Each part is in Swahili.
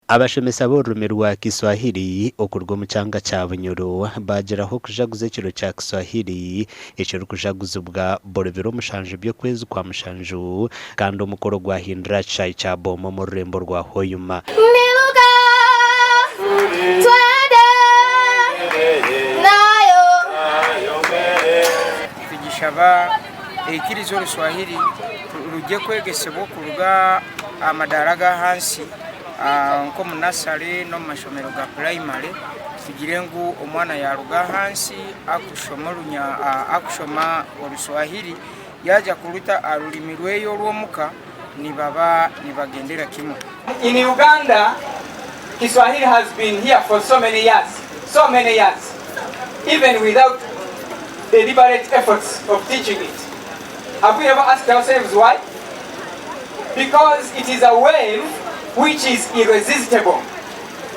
Abashomesa b'ururimi rwa Kiswahili okurwo mu cyanga cya Bunyoro bageraho kujaguza ekiro cya Kiswahili ekiro kujaguza bwa borobero mushanje byo kwezi kwa mushanju kandi umukoro gwa hindra chai cha bomo mu rurembo rwa Hoima. Shaba ekirizo Kiswahili rujye kwegesebo kuruga amadaraga hansi nko munasare no mashomero ga primary kugire ngo umwana yaruga hansi akushoma Kiswahili yaja kuruta arurimi rweyo rwomuka nibagendera kimwe. In Uganda, Kiswahili has been here for so many years, even without deliberate efforts of teaching it. Have we ever asked ourselves why? Because it is a wave which is irresistible.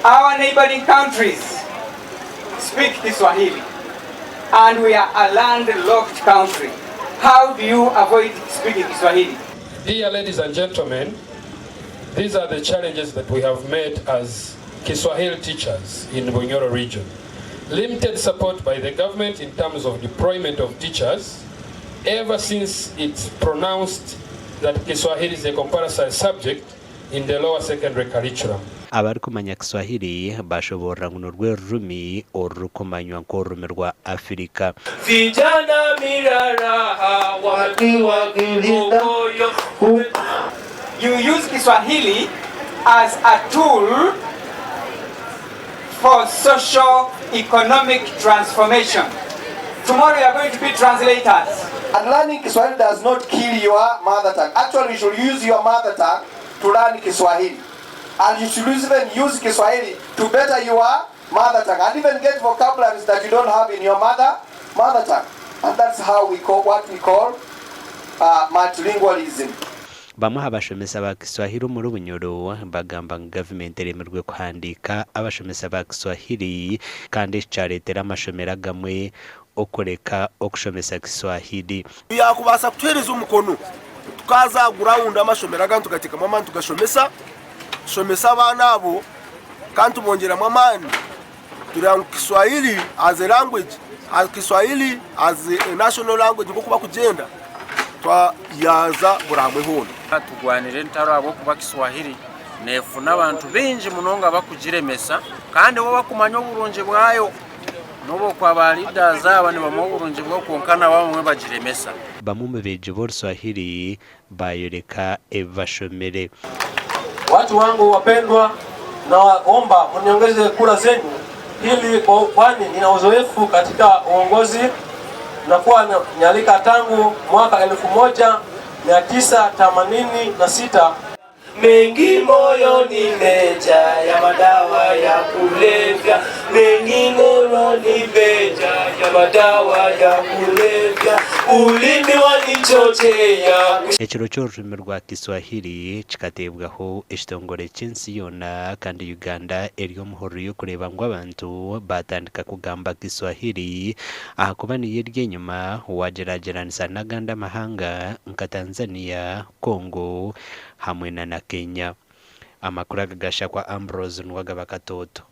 Our neighboring countries speak Kiswahili, and we are a landlocked country. How do you avoid speaking Kiswahili? Dear ladies and gentlemen, these are the challenges that we have met as Kiswahili teachers in the Bunyoro region. Limited support by the government in terms of deployment of teachers ever since it's pronounced that Kiswahili is a compulsory subject in the lower secondary curriculum. Abari kumanya Kiswahili bashobora ngunurwe rurimi orukumanywa nkorurimi rwa Afrika. Vijana miraraha watu wakilindayo. You use Kiswahili as a tool for socio-economic transformation. Tomorrow you are going to be translators. And learning Kiswahili does not kill your mother tongue. Actually, you should use your mother tongue to learn Kiswahili. And you should even use Kiswahili to better your mother tongue. And even get vocabularies that you don't have in your mother tongue. And that's how we call what we call multilingualism. Bamwe abashomesa ba Kiswahili muri Bunyoro bagamba gavumenti remerwe kuhandika abashomesa ba Kiswahili kandi charetera amashomera gamwe okoreka okushomesa Kiswahili. Yakubasa kutereza umukono tukaza ground amashomera gantu tugatika mama tugashomesa abana abo kandi tubongera amaani turanga Kiswahili as a language, as Kiswahili as a national language ngo kuba kugenda twa yaza buramwe hono tugwanire ntaro abo kuba Kiswahili nefuna abantu binji munonga bakugiremesa kandi bo bakumanya oburunje bwayo nobo kwa balida zaba ni bamuburunje bwo konkana bamwe bagiremesa. Bamwe beje bo Kiswahili bayereka evashomere. Watu wangu wapendwa, naomba mniongeze kura zenu ili kwani nina uzoefu katika uongozi na kuwa nyalika tangu mwaka 1986. Mengi moyoni meja ya madawa ya kulevya, mengi moyoni meja ya madawa ya kulevya, ulimi wanichochea. Ekiro cy'ururimi rwa Kiswahili kikatebwaho ekitongore cy'ensi yona kandi Uganda eriyo muhoro yo kureba ngo abantu batandika kugamba Kiswahili ahakubaniye ry'enyuma wagerageranisa n'agandi amahanga nka Tanzania, Congo hamwe na Kenya. Amakuru agagasha kwa Ambrose Nwagabakatoto.